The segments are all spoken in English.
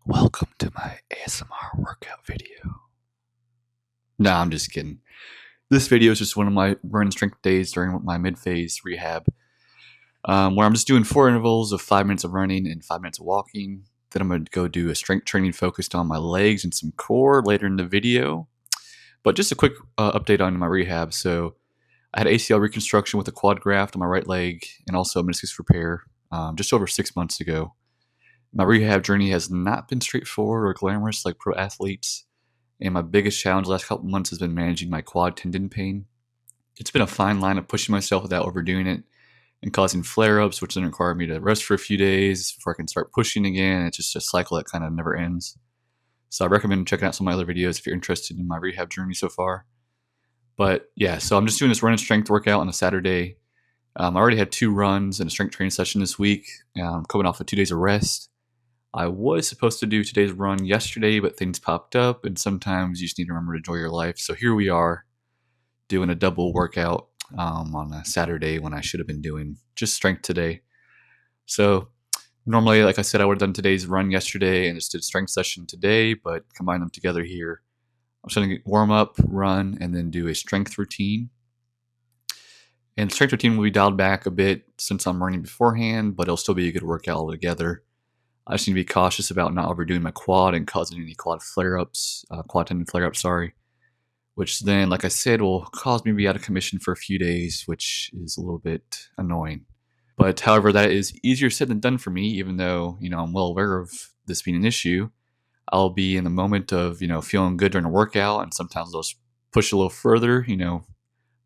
Welcome to my ASMR workout video. Nah, I'm just kidding. This video is just one of my run strength days during my mid-phase rehab, where I'm just doing 4 intervals of 5 minutes of running and 5 minutes of walking. Then I'm going to go do a strength training focused on my legs and some core later in the video. But just a quick update on my rehab. So I had ACL reconstruction with a quad graft on my right leg and also a meniscus repair just over 6 months ago. My rehab journey has not been straightforward or glamorous like pro athletes, and my biggest challenge the last couple months has been managing my quad tendon pain. It's been a fine line of pushing myself without overdoing it and causing flare-ups, which then require me to rest for a few days before I can start pushing again. It's just a cycle that kind of never ends. So I recommend checking out some of my other videos if you're interested in my rehab journey so far. But yeah, so I'm just doing this run and strength workout on a Saturday. I already had 2 runs and a strength training session this week. I'm coming off of 2 days of rest. I was supposed to do today's run yesterday, but things popped up, and sometimes you just need to remember to enjoy your life. So here we are doing a double workout on a Saturday when I should have been doing just strength today. So normally, like I said, I would have done today's run yesterday and just did a strength session today, but combine them together here. I'm just going to warm up, run, and then do a strength routine. And the strength routine will be dialed back a bit since I'm running beforehand, but it'll still be a good workout altogether. I just need to be cautious about not overdoing my quad and causing any quad flare-ups, quad tendon flare-ups, which then, like I said, will cause me to be out of commission for a few days, which is a little bit annoying. But however, that is easier said than done for me, even though, I'm well aware of this being an issue. I'll be in the moment of, feeling good during a workout, and sometimes I'll just push a little further,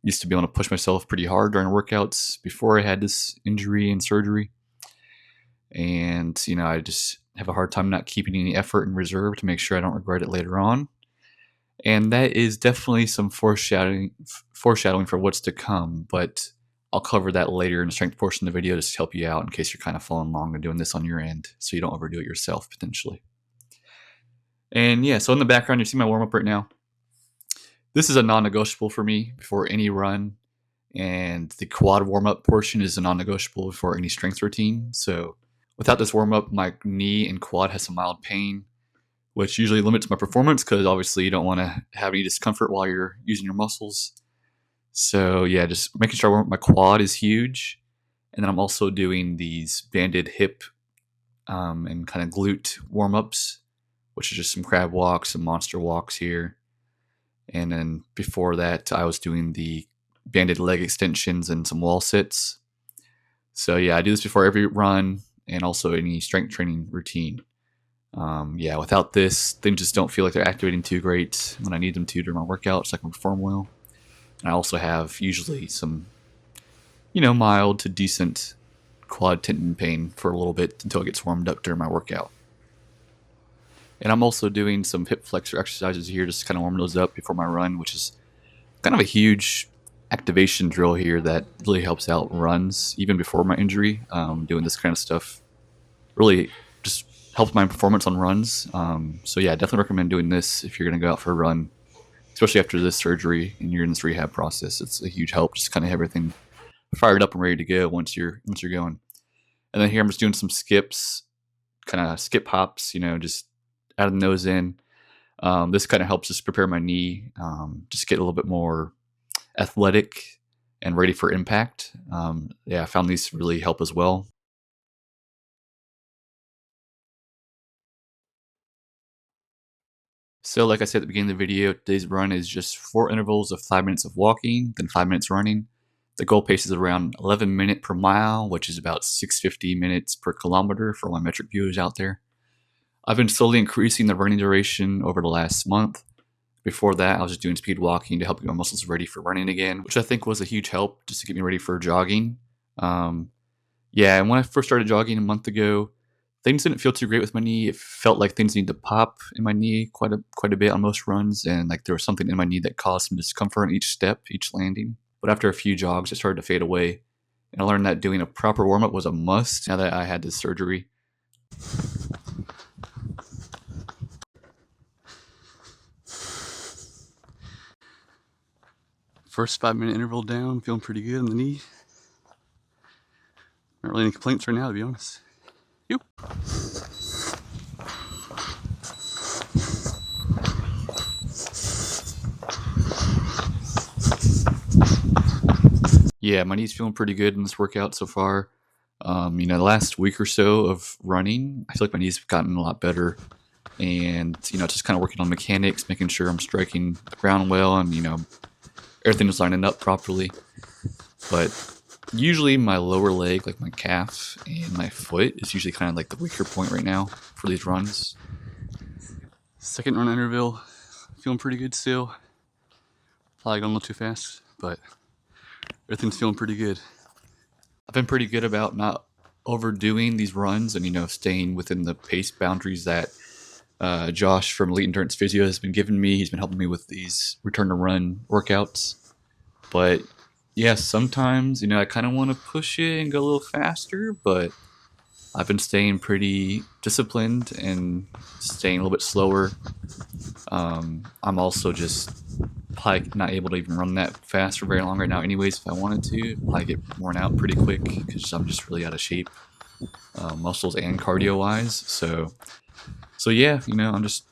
used to be able to push myself pretty hard during workouts before I had this injury and surgery. And, I just have a hard time not keeping any effort in reserve to make sure I don't regret it later on. And that is definitely some foreshadowing for what's to come, but I'll cover that later in the strength portion of the video just to help you out in case you're kind of following along and doing this on your end so you don't overdo it yourself potentially. And yeah, so in the background, you see my warm-up right now. This is a non-negotiable for me before any run, and the quad warm-up portion is a non-negotiable before any strength routine. So without this warm-up, my knee and quad has some mild pain, which usually limits my performance because obviously you don't want to have any discomfort while you're using your muscles. So yeah, just making sure my quad is huge. And then I'm also doing these banded hip and kind of glute warm-ups, which is just some crab walks, some monster walks here. And then before that, I was doing the banded leg extensions and some wall sits. So yeah, I do this before every run and also any strength training routine. Without this, things just don't feel like they're activating too great when I need them to during my workout, so I can perform well. And I also have usually some, mild to decent quad tendon pain for a little bit until it gets warmed up during my workout. And I'm also doing some hip flexor exercises here, just kind of warming those up before my run, which is kind of a huge activation drill here that really helps out runs even before my injury. Doing this kind of stuff really just helps my performance on runs. So yeah, I definitely recommend doing this if you're going to go out for a run, especially after this surgery and you're in this rehab process. It's a huge help, just kind of have everything fired up and ready to go once you're going. And then here I'm just doing some skips, kind of skip hops, just adding those in. This kind of helps just prepare my knee, just get a little bit more athletic and ready for impact. I found these really help as well. So like I said at the beginning of the video, today's run is just 4 intervals of 5 minutes of walking, then 5 minutes running. The goal pace is around 11 minutes per mile, which is about 650 minutes per kilometer for all my metric viewers out there. I've been slowly increasing the running duration over the last month. Before that, I was just doing speed walking to help get my muscles ready for running again, which I think was a huge help just to get me ready for jogging. And when I first started jogging a month ago, things didn't feel too great with my knee. It felt like things needed to pop in my knee quite a bit on most runs, and like there was something in my knee that caused some discomfort on each step, each landing. But after a few jogs, it started to fade away, and I learned that doing a proper warm-up was a must now that I had this surgery. First 5-minute interval down, feeling pretty good on the knee. Not really any complaints right now, to be honest. Yeah, my knee's feeling pretty good in this workout so far. The last week or so of running, I feel like my knee's gotten a lot better. And, just kind of working on mechanics, making sure I'm striking the ground well and, everything is lining up properly. But usually my lower leg, like my calf and my foot, is usually kind of like the weaker point right now for these runs. Second run interval, feeling pretty good still. Probably going a little too fast, but everything's feeling pretty good. I've been pretty good about not overdoing these runs and, staying within the pace boundaries that Josh from Elite Endurance Physio has been giving me. He's been helping me with these return to run workouts. But yeah, sometimes, I kind of want to push it and go a little faster, but I've been staying pretty disciplined and staying a little bit slower. I'm also just probably not able to even run that fast for very long right now anyways. If I wanted to, probably get worn out pretty quick because I'm just really out of shape, muscles and cardio wise. So yeah, I'm just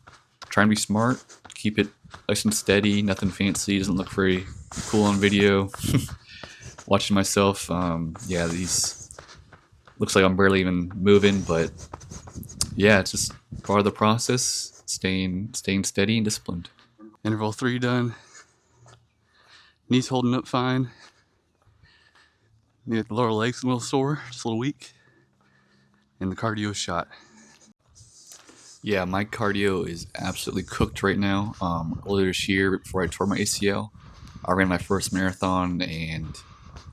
trying to be smart, keep it nice and steady, nothing fancy, doesn't look very cool on video. Watching myself, these looks like I'm barely even moving, but yeah, it's just part of the process, staying steady and disciplined. Interval 3 done. Knees holding up fine. The lower legs a little sore, just a little weak. And the cardio shot. Yeah, my cardio is absolutely cooked right now. Earlier this year, before I tore my ACL, I ran my first marathon and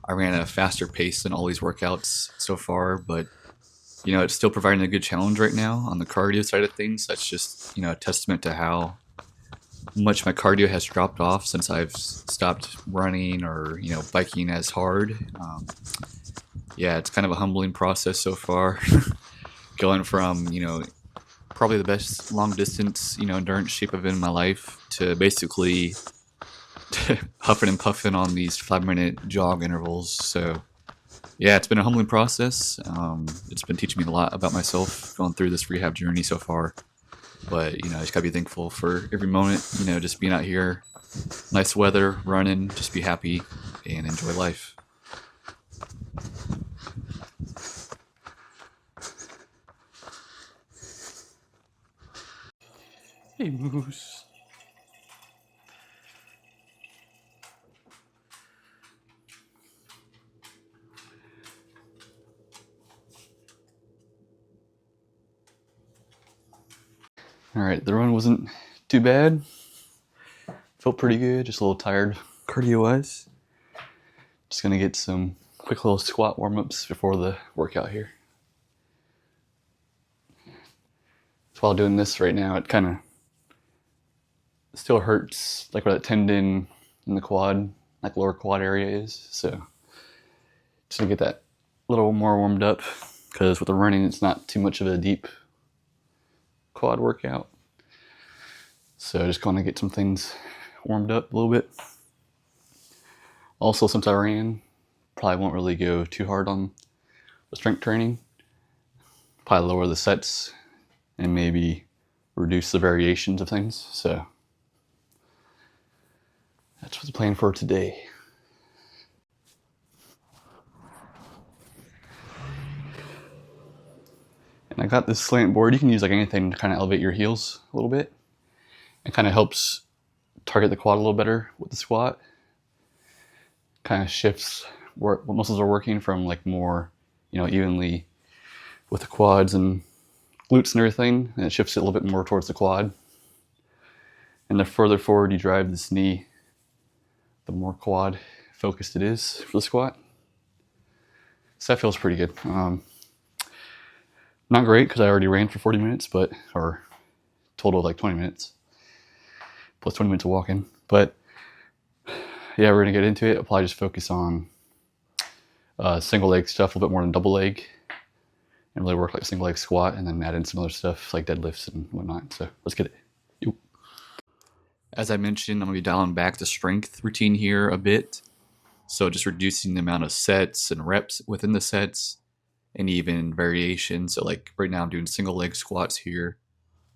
I ran at a faster pace than all these workouts so far, but it's still providing a good challenge right now on the cardio side of things. That's just, a testament to how much my cardio has dropped off since I've stopped running or, biking as hard. Yeah, it's kind of a humbling process so far. Going from, probably the best long distance, endurance shape I've been in my life to basically huffing and puffing on these 5-minute jog intervals. So yeah, it's been a humbling process. It's been teaching me a lot about myself going through this rehab journey so far. But, I just gotta be thankful for every moment, just being out here, nice weather, running, just be happy and enjoy life. Hey, Moose. Alright, the run wasn't too bad. Felt pretty good, just a little tired cardio-wise. Just gonna get some quick little squat warm-ups before the workout here. So while doing this right now, it kind of still hurts, like where that tendon in the quad, like lower quad area is. So just gonna get that a little more warmed up because with the running, it's not too much of a deep quad workout. So just gonna get some things warmed up a little bit. Also, since I ran, probably won't really go too hard on the strength training. Probably lower the sets and maybe reduce the variations of things. So that's what's the plan for today. And I got this slant board. You can use like anything to kind of elevate your heels a little bit. It kind of helps target the quad a little better with the squat. Kind of shifts what muscles are working from like more, evenly with the quads and glutes and everything. And it shifts it a little bit more towards the quad. And the further forward you drive this knee, the more quad focused it is for the squat. So that feels pretty good. Not great because I already ran for 40 minutes, or total of like 20 minutes, plus 20 minutes of walking. But yeah, we're gonna get into it. I'll probably just focus on single leg stuff a little bit more than double leg, and really work like single leg squat, and then add in some other stuff like deadlifts and whatnot. So let's get it. Yo. As I mentioned, I'm gonna be dialing back the strength routine here a bit. So just reducing the amount of sets and reps within the sets, and even variation. So like right now I'm doing single leg squats here.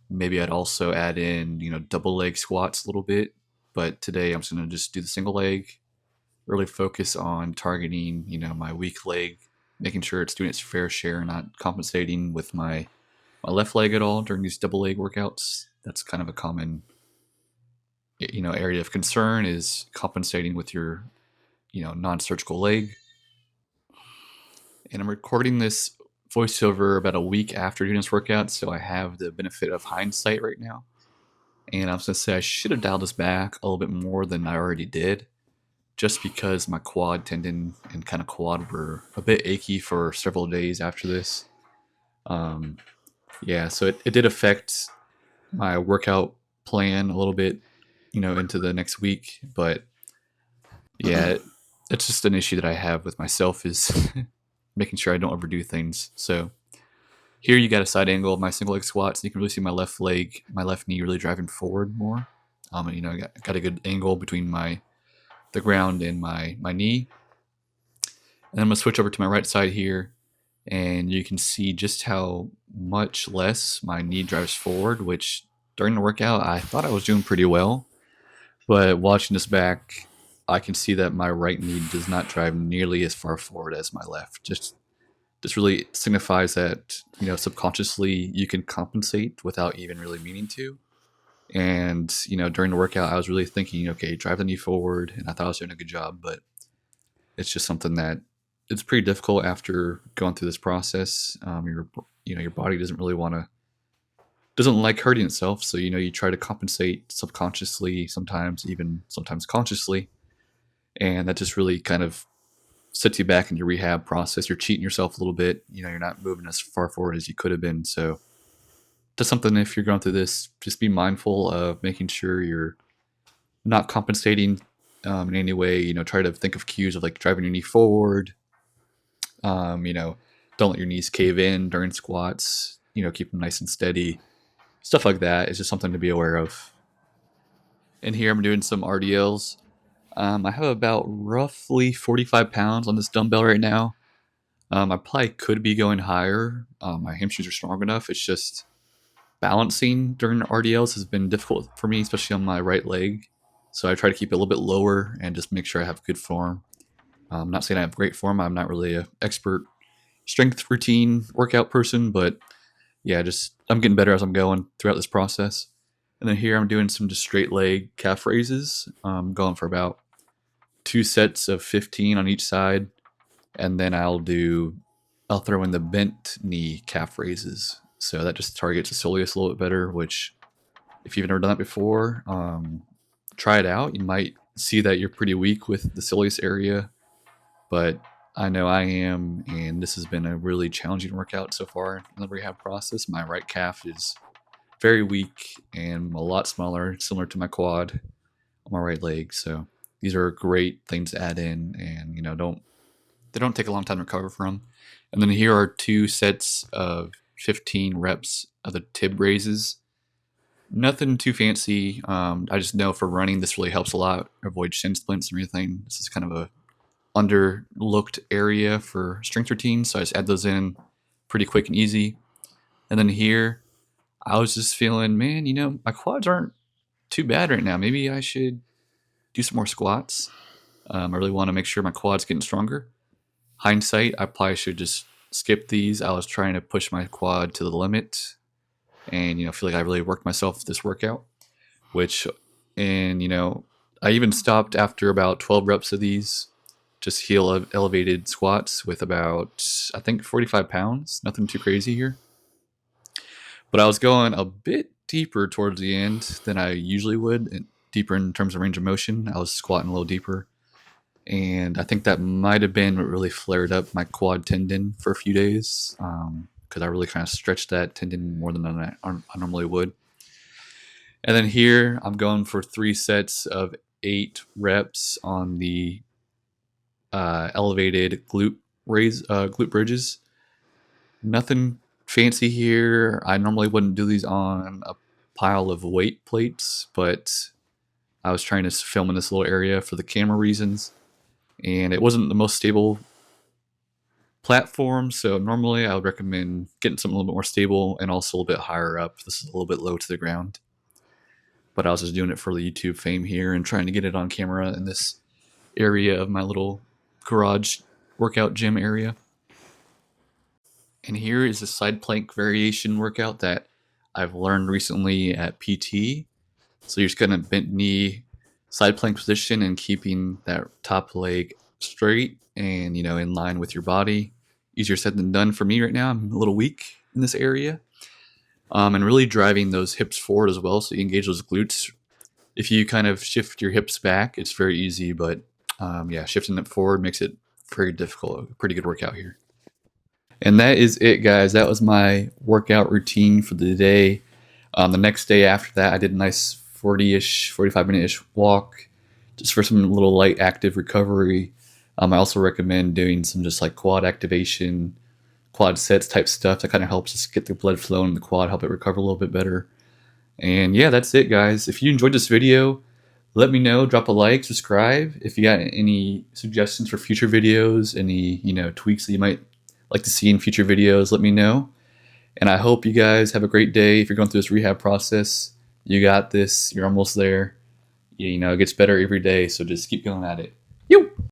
Maybe I'd also add in, double leg squats a little bit. But today I'm just gonna just do the single leg, really focus on targeting, my weak leg, making sure it's doing its fair share, not compensating with my left leg at all during these double leg workouts. That's kind of a common, area of concern, is compensating with your, non-surgical leg. And I'm recording this voiceover about a week after doing this workout, so I have the benefit of hindsight right now. And I was going to say I should have dialed this back a little bit more than I already did, just because my quad tendon and kind of quad were a bit achy for several days after this. So it did affect my workout plan a little bit, into the next week. But yeah, it's just an issue that I have with myself, is making sure I don't overdo things. So here you got a side angle of my single leg squats. You can really see my left leg, my left knee really driving forward more. I got a good angle between the ground and my knee. And I'm going to switch over to my right side here, and you can see just how much less my knee drives forward, which during the workout I thought I was doing pretty well. But watching this back, I can see that my right knee does not drive nearly as far forward as my left. Just really signifies that, subconsciously you can compensate without even really meaning to. And, during the workout, I was really thinking, okay, drive the knee forward, and I thought I was doing a good job, but it's just something that it's pretty difficult after going through this process. Your body doesn't like hurting itself. So, you try to compensate subconsciously, sometimes consciously. And that just really kind of sets you back in your rehab process. You're cheating yourself a little bit. You're not moving as far forward as you could have been. So just something, if you're going through this, just be mindful of making sure you're not compensating in any way. Try to think of cues of like driving your knee forward. Don't let your knees cave in during squats. Keep them nice and steady. Stuff like that is just something to be aware of. And here I'm doing some RDLs. I have about roughly 45 pounds on this dumbbell right now. I probably could be going higher. My hamstrings are strong enough. It's just balancing during RDLs has been difficult for me, especially on my right leg. So I try to keep it a little bit lower and just make sure I have good form. I'm not saying I have great form. I'm not really an expert strength routine workout person, but yeah, I'm getting better as I'm going throughout this process. And then here I'm doing some just straight leg calf raises. I'm going for about 2 sets of 15 on each side. And then I'll throw in the bent knee calf raises. So that just targets the soleus a little bit better, which if you've never done that before, try it out. You might see that you're pretty weak with the soleus area, but I know I am, and this has been a really challenging workout so far in the rehab process. My right calf is very weak and a lot smaller, similar to my quad on my right leg. So these are great things to add in, and they don't take a long time to recover from. And then here are 2 sets of 15 reps of the tib raises. Nothing too fancy. I just know for running this really helps a lot. Avoid shin splints and everything. This is kind of a underlooked area for strength routines, so I just add those in pretty quick and easy. And then here, I was just feeling, man, my quads aren't too bad right now. Maybe I should do some more squats. I really want to make sure my quad's getting stronger. Hindsight, I probably should just skip these. I was trying to push my quad to the limit, and feel like I really worked myself this workout. I even stopped after about 12 reps of these, just heel elevated squats with about, I think, 45 pounds. Nothing too crazy here. But I was going a bit deeper towards the end than I usually would, and deeper in terms of range of motion. I was squatting a little deeper. And I think that might have been what really flared up my quad tendon for a few days, because I really kind of stretched that tendon more than I normally would. And then here I'm going for 3 sets of 8 reps on the elevated glute bridges. Nothing fancy here. I normally wouldn't do these on a pile of weight plates, but I was trying to film in this little area for the camera reasons, and it wasn't the most stable platform, so normally I would recommend getting something a little bit more stable and also a little bit higher up. This is a little bit low to the ground, but I was just doing it for the YouTube fame here and trying to get it on camera in this area of my little garage workout gym area. And here is a side plank variation workout that I've learned recently at PT. So you're just gonna bent knee, side plank position, and keeping that top leg straight and in line with your body. Easier said than done for me right now. I'm a little weak in this area, and really driving those hips forward as well, so you engage those glutes. If you kind of shift your hips back, it's very easy, but yeah, shifting it forward makes it very difficult. A pretty good workout here. And that is it, guys. That was my workout routine for the day. The next day after that, I did a nice 40-ish, 45-minute-ish walk just for some little light active recovery. I also recommend doing some just like quad activation, quad sets type stuff that kind of helps just get the blood flowing in the quad, help it recover a little bit better. And yeah, that's it, guys. If you enjoyed this video, let me know. Drop a like, subscribe. If you got any suggestions for future videos, any tweaks that you might like to see in future videos, let me know. And I hope you guys have a great day. If you're going through this rehab process, you got this. You're almost there. It gets better every day, so just keep going at it.